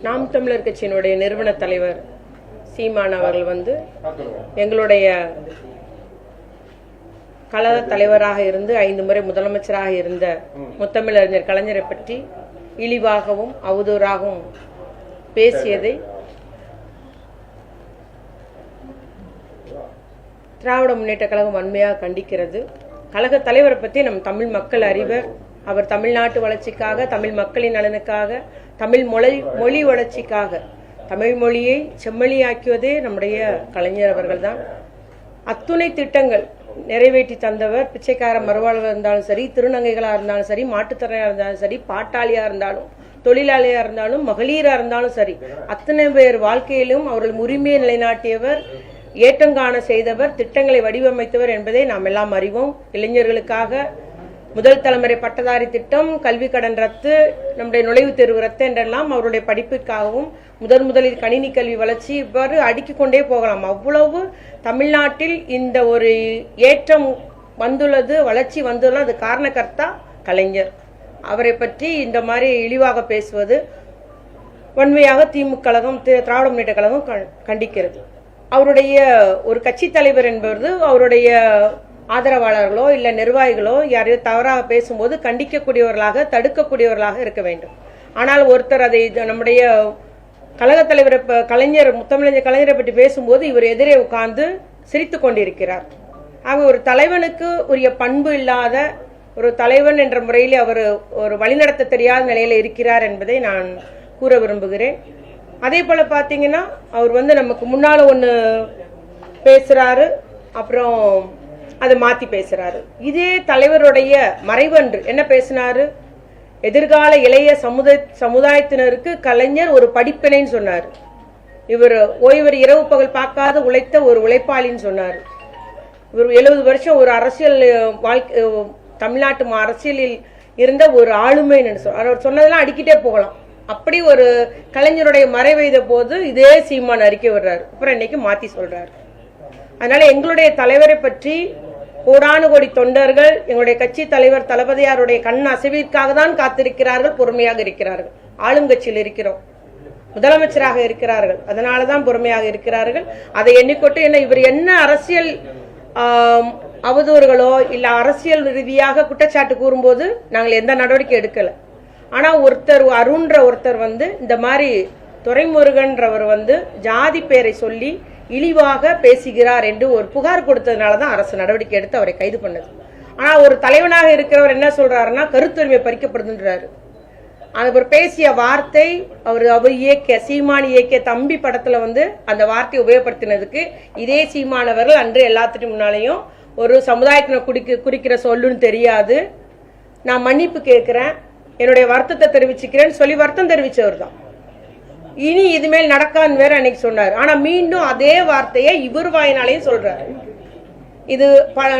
நாம் தமிழர் கட்சியினுடைய நிறுவன தலைவர் சீமான் அவர்கள் எங்களுடைய கழக தலைவராக இருந்து 5 முறை முதலமைச்சராக இருந்த முத்தமிழறிஞர் கலைஞரை பற்றி இழிவாகவும் அவதூறாகவும் பேசியதை திராவிட முன்னேற்ற கழகம் வன்மையாக கண்டிக்கிறது. கழக தலைவரை பற்றி நம் தமிழ் மக்கள் அறிவர். அவர் தமிழ்நாட்டு வளர்ச்சிக்காக, தமிழ் மக்களின் நலனுக்காக, தமிழ் மொழி வளர்ச்சிக்காக, தமிழ் மொழியை செம்மொழியாக்கியதே நம்முடைய கலைஞர் அவர்கள் தான். அத்துணை திட்டங்கள் நிறைவேற்றி தந்தவர். பிச்சைக்கார மறுவாழ்வாக இருந்தாலும் சரி, திருநங்கைகளாக இருந்தாலும் சரி, மாட்டுத்திறனாக இருந்தாலும் சரி, பாட்டாளியாக இருந்தாலும், தொழிலாளியாக இருந்தாலும், மகளிராக இருந்தாலும் சரி, அத்தனை பேர் வாழ்க்கையிலும் அவர்கள் உரிமையை நிலைநாட்டியவர், ஏற்றங்காண செய்தவர், திட்டங்களை வடிவமைத்தவர் என்பதை நாம் எல்லாம் அறிவோம். இளைஞர்களுக்காக முதல் தலைமுறை பட்டதாரி திட்டம், கல்வி கடன் ரத்து, நம்முடைய நுழைவுத் தேர்வு ரத்து என்றெல்லாம் அவருடைய படிப்பிற்காகவும் முதலில் கணினி கல்வி வளர்ச்சி, இவ்வாறு அடுக்கிக் கொண்டே போகலாம். அவ்வளவு தமிழ்நாட்டில் இந்த ஒரு ஏற்றம் வந்துள்ளது, வளர்ச்சி வந்துள்ளது, அது காரணகர்த்தா கலைஞர். அவரை பற்றி இந்த மாதிரி இழிவாக பேசுவது வன்மையாக திமுக கழகம், திராவிட முன்னேற்ற கழகம் கண்டிக்கிறது. அவருடைய ஒரு கட்சி தலைவர் என்பது அவருடைய ஆதரவாளர்களோ இல்ல நிர்வாகிகளோ யாரையோ தவறாக பேசும்போது கண்டிக்கக்கூடியவர்களாக, தடுக்கக்கூடியவர்களாக இருக்க வேண்டும். ஆனால் ஒருத்தர் அதை நம்முடைய கழக தலைவர் கலைஞர், முத்தமிழறிஞர் கலைஞரை பற்றி பேசும்போது இவர் எதிரே உட்கார்ந்து சிரித்து கொண்டிருக்கிறார். ஆக ஒரு தலைவனுக்கு உரிய பண்பு இல்லாத ஒரு தலைவன் என்ற முறையில் அவர் ஒரு வழிநடத்த தெரியாத நிலையில இருக்கிறார் என்பதை நான் கூற விரும்புகிறேன். அதே போல பாத்தீங்கன்னா அவர் நமக்கு முன்னால ஒண்ணு பேசுறாரு, அப்புறம் அதை மாத்தி பேசுறாரு. இதே தலைவருடைய மறைவன்று என்ன பேசினாரு? எதிர்கால இளைய சமுதாயத்தினருக்கு கலைஞர் ஒரு படிப்பினைன்னு சொன்னார். இவர் ஓய்வர் இரவு பகல் பார்க்காத உழைத்த ஒரு உழைப்பாளின்னு சொன்னார். இவர் 70 வருஷம் ஒரு அரசியல் வாழ்க்கை, தமிழ்நாட்டு அரசியலில் இருந்த ஒரு ஆளுமைன்னு சொன்னார். அவர் சொன்னதெல்லாம் அடிக்கிட்டே போகலாம். அப்படி ஒரு கலைஞருடைய மறைவைத போது இதே சீமான் அறிக்கை விடுறாரு, அப்புறம் இன்னைக்கு மாத்தி சொல்றாரு. அதனால எங்களுடைய தலைவரை பற்றி கோடானு கோடி தொண்டர்கள், எங்களுடைய கட்சி தலைவர் தளபதியாருடைய கண் அசைவிற்காக தான் காத்திருக்கிறார்கள், பொறுமையாக இருக்கிறார்கள். ஆளுங்கட்சியில் இருக்கிறோம், முதலமைச்சராக இருக்கிறார்கள், அதனாலதான் பொறுமையாக இருக்கிறார்கள். அதை எண்ணிக்கொண்டு இவர் என்ன அரசியல் அவதூறுகளோ இல்ல அரசியல் ரீதியாக குற்றச்சாட்டு கூறும்போது நாங்கள் எந்த நடவடிக்கை எடுக்கல. ஆனா அருண்ற ஒருத்தர் இந்த மாதிரி துரைமுருகன்றவர் ஜாதி பேரை சொல்லி இழிவாக பேசுகிறார் என்று ஒரு புகார் கொடுத்ததுனாலதான் அரசு நடவடிக்கை எடுத்து அவரை கைது பண்ணது. ஆனா ஒரு தலைவனாக இருக்கிறவர் என்ன சொல்றாருன்னா கருத்துரிமை பறிக்கப்படுதுன்றாரு. அவர் பேசிய வார்த்தை, அவர் இயக்கிய சீமான் இயக்கிய தம்பி படத்துல அந்த வார்த்தையை உபயோகப்படுத்தினதுக்கு இதே சீமானவர்கள் அன்று எல்லாத்துக்கும் முன்னாலேயும் ஒரு சமுதாயத்தினர் குறிக்கிற சொல்லுன்னு தெரியாது, நான் மன்னிப்பு கேட்கிறேன், என்னுடைய வருத்தத்தை தெரிவிச்சுக்கிறேன்னு சொல்லி வருத்தம் தெரிவிச்சவர் தான். இனி இதுமேல் நடக்கான்னு வேற அன்னைக்கு சொன்னார். ஆனா மீண்டும் அதே வார்த்தையை இவர் வாயினாலையும் சொல்றாரு. இது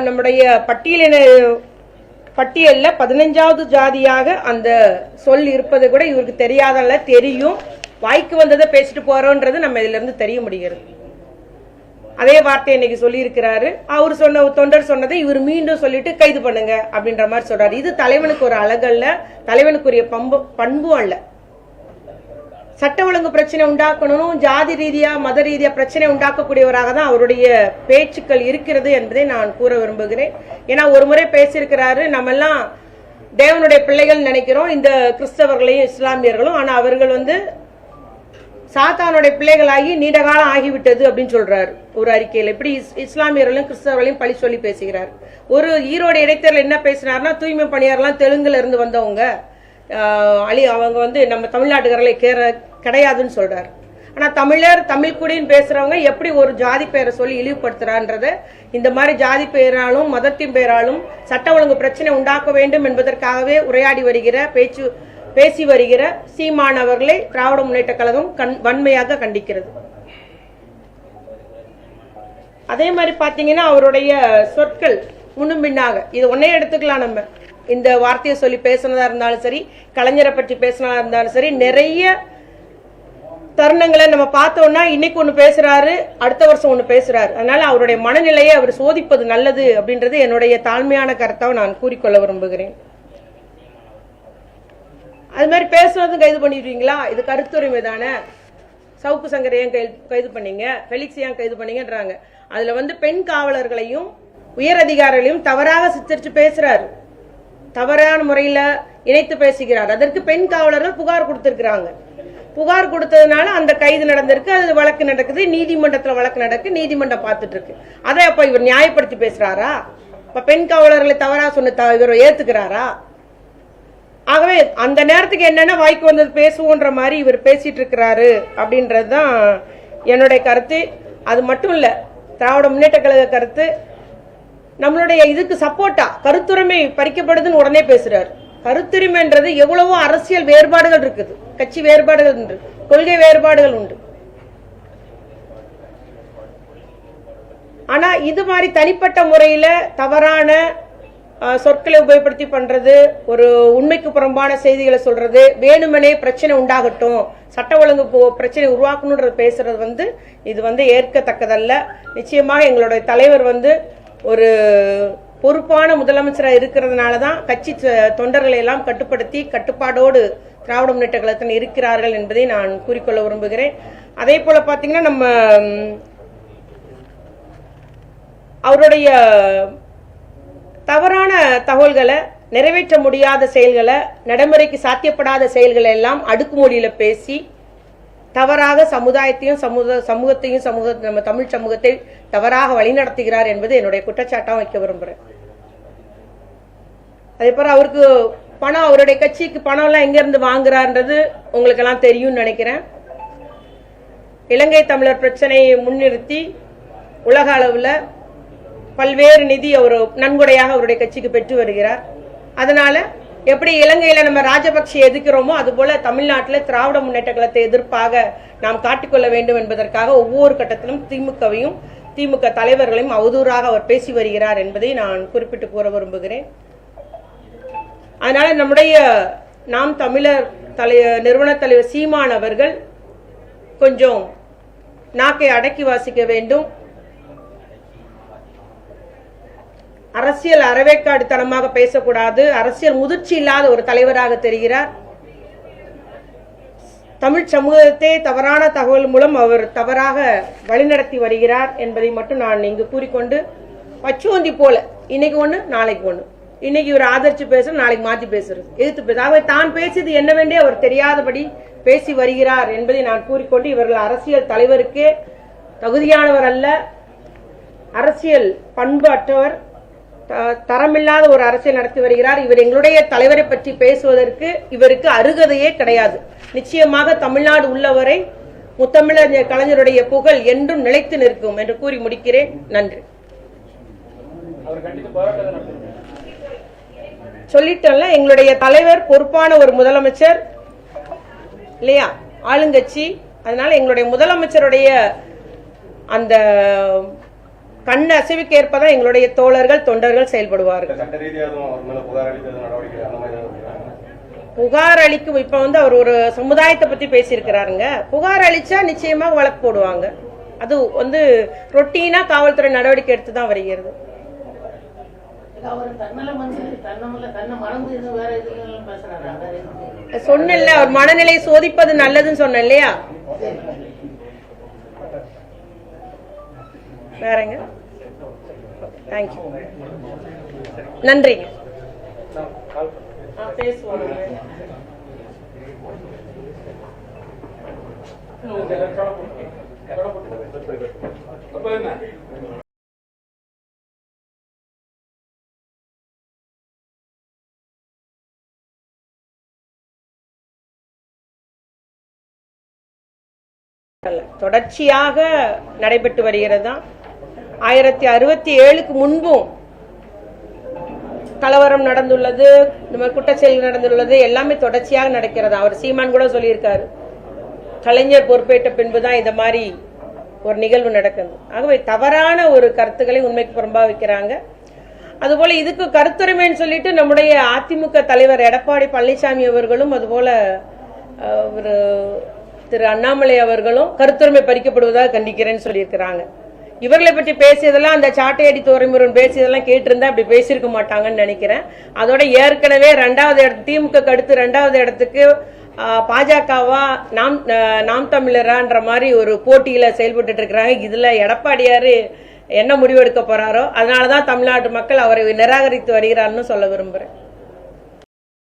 நம்முடைய பட்டியல்ல 15வது ஜாதியாக அந்த சொல் இருப்பது கூட இவருக்கு தெரியாதல்ல, தெரியும். வாய்க்கு வந்ததை பேசிட்டு போறோன்றது நம்ம இதுல இருந்து தெரிய முடிகிறது. அதே வார்த்தை இன்னைக்கு சொல்லி இருக்கிறாரு. அவர் சொன்ன தொண்டர் சொன்னதை இவர் மீண்டும் சொல்லிட்டு கைது பண்ணுங்க அப்படின்ற மாதிரி சொல்றாரு. இது தலைவனுக்கு ஒரு அழகல்ல, தலைவனுக்குரிய பண்பும் அல்ல. சட்ட ஒழுங்கு பிரச்சனை உண்டாக்கணும், ஜாதி ரீதியா மத ரீதியா பிரச்சனை உண்டாக்கக்கூடியவராக தான் அவருடைய பேச்சுக்கள் இருக்கிறது என்பதை நான் கூற விரும்புகிறேன். ஏன்னா ஒரு முறை பேசியிருக்கிறாரு, நம்ம எல்லாம் தேவனுடைய பிள்ளைகள் நினைக்கிறோம், இந்த கிறிஸ்தவர்களையும் இஸ்லாமியர்களும். ஆனா அவர்கள் சாத்தானுடைய பிள்ளைகளாகி நீண்ட காலம் ஆகிவிட்டது அப்படின்னு சொல்றாரு ஒரு அறிக்கையில். இப்படி இஸ்லாமியர்களையும் கிறிஸ்தவர்களையும் பழி சொல்லி பேசுகிறார். ஒரு ஈரோடு இடைத்தேர்தல் என்ன பேசினார்னா, தூய்மை பணியாளர்லாம் தெலுங்குல இருந்து வந்தவங்க, அவங்க நம்ம தமிழ்நாட்டுக்காரர்களை கிடையாதுன்னு சொல்றாரு. ஆனா தமிழ் குடின்னு பேசுறவங்க எப்படி ஒரு ஜாதி பெயரை சொல்லி இழிவுபடுத்துறான்றத இந்த மாதிரி ஜாதி பெயராலும் மதத்தின் பெயராலும் சட்ட ஒழுங்கு பிரச்சனை உண்டாக்க வேண்டும் என்பதற்காகவே உரையாடி வருகிற பேசி வருகிற சீமான் அவர்களை திராவிட முன்னேற்ற கழகம் வன்மையாக கண்டிக்கிறது. அதே மாதிரி பாத்தீங்கன்னா அவருடைய சொற்கள் முன்னும் பின்னாக இது ஒன்னே எடுத்துக்கலாம். நம்ம இந்த வார்த்தையை சொல்லி பேசினதா இருந்தாலும் சரி, கலைஞரை பற்றி பேசினதா இருந்தாலும் சரி, நிறைய தருணங்களை நம்ம பார்த்தோம்னா இன்னைக்கு ஒண்ணு பேசுறாரு, அடுத்த வருஷம் ஒண்ணு பேசுறாரு. அதனால அவருடைய மனநிலையை அவர் சோதிப்பது நல்லது அப்படின்றது என்னுடைய தாழ்மையான கருத்தாக நான் கூறிக்கொள்ள விரும்புகிறேன். அது மாதிரி பேசுறதும் கைது பண்ணிடுவீங்களா? இது கருத்துரிமை தானே. சவுக்கு சங்கரை ஏன் கைது பண்ணீங்க, பெலிக்ஸ் ஏன் கைது பண்ணீங்கன்றாங்க. அதுல வந்து பெண் காவலர்களையும் உயர் அதிகாரிகளையும் தவறாக சித்தரிச்சு பேசுறாரு, தவறான முறையில இணைத்து பேசுகிறார். அதற்கு பெண் காவலர்கள் புகார் கொடுத்திருக்கிறாங்க. புகார் கொடுத்ததுனால அந்த கைது நடந்திருக்கு, அது வழக்கு நடக்குது, நீதிமன்றத்துல வழக்கு நடக்கு, நீதிமன்றம் பார்த்துட்டு இருக்கு. அதை அப்ப இவர் நியாயப்படுத்தி பேசுறாரா? இப்ப பெண் காவலர்களை தவறா சொன்ன இவர் ஏத்துக்கிறாரா? ஆகவே அந்த நேரத்துக்கு என்னன்னா வாய்க்கு வந்தது பேசுவோன்ற மாதிரி இவர் பேசிட்டு இருக்கிறாரு அப்படின்றதுதான் என்னுடைய கருத்து. அது மட்டும் இல்ல, திராவிட முன்னேற்ற கழக கருத்து நம்மளுடைய இதுக்கு சப்போர்ட்டா கருத்துரிமை பறிக்கப்படுதுன்னு உடனே பேசுறாரு. கருத்துரிமைன்றது எவ்வளவோ அரசியல் வேறுபாடுகள் இருக்குது, கட்சி வேறுபாடுகள் உண்டு, கொள்கை வேறுபாடுகள் உண்டு. ஆனா இது மாதிரி தனிப்பட்ட முறையில தவறான சொற்களை உபயோகப்படுத்தி பண்றது, ஒரு உண்மைக்கு புறம்பான செய்திகளை சொல்றது, வேணுமனே பிரச்சனை உண்டாகட்டும், சட்ட ஒழுங்கு பிரச்சனை உருவாக்கணும்ன்ற பேசுறது வந்து இது வந்து ஏற்கத்தக்கதல்ல. நிச்சயமாக எங்களுடைய தலைவர் வந்து ஒரு பொறுப்பான முதலமைச்சராக இருக்கிறதுனாலதான் கட்சி தொண்டர்களை எல்லாம் கட்டுப்படுத்தி கட்டுப்பாடோடு திராவிட முன்னேற்ற கழகத்தில் இருக்கிறார்கள் என்பதை நான் கூறிக்கொள்ள விரும்புகிறேன். அதே போல பாத்தீங்கன்னா நம்ம அவருடைய தவறான தகவல்களை, நிறைவேற்ற முடியாத செயல்களை, நடைமுறைக்கு சாத்தியப்படாத செயல்களை எல்லாம் அடுக்குமொழியில பேசி தவறாக சமுதாயத்தையும் சமூகத்தையும் நம்ம தமிழ் சமூகத்தை தவறாக வழிநடத்துகிறார் என்பது என்னுடைய குற்றச்சாட்டாக வைக்க விரும்புறேன். அதே போல அவருக்கு பணம், அவருடைய கட்சிக்கு பணம் எல்லாம் எங்க இருந்து வாங்குறாருன்றது உங்களுக்கு எல்லாம் தெரியும்னு நினைக்கிறேன். இலங்கை தமிழர் பிரச்சனையை முன்னிறுத்தி உலக அளவுல பல்வேறு நிதி அவர் நன்கொடையாக அவருடைய கட்சிக்கு பெற்று வருகிறார். அதனால எப்படி இலங்கையில நம்ம ராஜபக்சே எதிர்க்கிறோமோ அதுபோல தமிழ்நாட்டில் திராவிட முன்னேற்ற கழகத்தை எதிர்ப்பாக நாம் காட்டிக்கொள்ள வேண்டும் என்பதற்காக ஒவ்வொரு கட்டத்திலும் திமுகவையும் திமுக தலைவர்களையும் அவதூறாக அவர் பேசி வருகிறார் என்பதை நான் குறிப்பிட்டு கூற விரும்புகிறேன். அதனால நம்முடைய நாம் தமிழர் நிறுவன தலைவர் சீமான் அவர்கள் கொஞ்சம் நாக்கை அடக்கி வாசிக்க வேண்டும். அரசியல் அறவேக்காடுத்தனமாக பேசக்கூடாது. அரசியல் முதிர்ச்சி இல்லாத ஒரு தலைவராக தெரிகிறார். தமிழ் சமூகத்தை தவறான தகவல் மூலம் அவர் தவறாக வழிநடத்தி வருகிறார் என்பதை மட்டும் நான் இங்கு கூறிக்கொண்டு, பச்சுவந்தி போல இன்னைக்கு ஒண்ணு நாளைக்கு ஒண்ணு, இன்னைக்கு இவர் ஆதரிச்சு பேசுற, நாளைக்கு மாத்தி பேசுறது, எதிர்த்து பேச, அவர் தான் பேசியது என்னவென்றே அவர் தெரியாதபடி பேசி வருகிறார் என்பதை நான் கூறிக்கொண்டு, இவர்கள் அரசியல் தலைவருக்கே தகுதியானவர் அல்ல, அரசியல் பண்பு அற்றவர், தரமில்லாத ஒரு அரசியல் நடத்தி வருகிறார். இவர் எங்களுடைய தலைவரை பற்றி பேசுவதற்கு இவருக்கு அருகதையே கிடையாது. நிச்சயமாக தமிழ்நாடு உள்ளவரை முத்தமிழர் கலைஞருடைய புகழ் என்றும் நிலைத்து நிற்கும் என்று கூறி முடிக்கிறேன். நன்றி. சொல்லிட்டோம்ல, எங்களுடைய தலைவர் பொறுப்பான ஒரு முதலமைச்சர் இல்லையா, ஆளுங்கட்சி. அதனால எங்களுடைய முதலமைச்சருடைய அந்த கண் அசைவுக்கு ஏற்பதான் எங்களுடைய தோழர்கள் தொண்டர்கள் செயல்படுவார்கள். புகார் அளிக்கும், இப்ப வந்து அவர் ஒரு சமுதாயத்தை பத்தி பேசியிருக்கிறாருங்க. புகார் அளிச்சா நிச்சயமாக வழக்கு போடுவாங்க. அது வந்து ரொட்டீனா காவல்துறை நடவடிக்கை எடுத்துதான் வருகிறது. சொன்னல, அவர் மனநிலையை சோதிப்பது நல்லதுன்னு சொன்ன இல்லையா? வேறங்க, தேங்க்யூ, நன்றிங்க. பேசுவோம். தொடர்ச்சியாக நடைபெற்று வருகிறது தான். 1067க்கு முன்பும் கலவரம் நடந்துள்ளது, நம்ம குற்றச்செயல் நடந்துள்ளது, எல்லாமே தொடர்ச்சியாக நடக்கிறது. அவர் சீமான் கூட சொல்லியிருக்காரு, கலைஞர் பொறுப்பேற்ற பின்புதான் இந்த மாதிரி ஒரு நிகழ்வு நடக்குது. ஆகவே தவறான ஒரு கருத்துக்களை உண்மைக்கு புறம்பா வைக்கிறாங்க. அதுபோல இதுக்கு கருத்துரிமைன்னு சொல்லிட்டு நம்முடைய அதிமுக தலைவர் எடப்பாடி பழனிசாமி அவர்களும் அதுபோல திரு அண்ணாமலை அவர்களும் கருத்துரிமை பறிக்கப்படுவதாக கண்டிக்கிறேன்னு சொல்லியிருக்கிறாங்க. இவர்களை பற்றி பேசியதெல்லாம் அந்த சாட்டையடி துரைமுருகன் பேசியதெல்லாம் கேட்டிருந்தா அப்படி பேசியிருக்க மாட்டாங்கன்னு நினைக்கிறேன். அதோட ஏற்கனவே திமுக அடுத்து 2வது இடத்துக்கு பாஜகவா நாம் தமிழரான்ற மாதிரி ஒரு போட்டியில செயல்பட்டு இருக்கிறாங்க. இதுல எடப்பாடியாரு என்ன முடிவெடுக்க போறாரோ அதனாலதான் தமிழ்நாட்டு மக்கள் அவரை நிராகரித்து வருகிறார்னு சொல்ல விரும்புறேன்.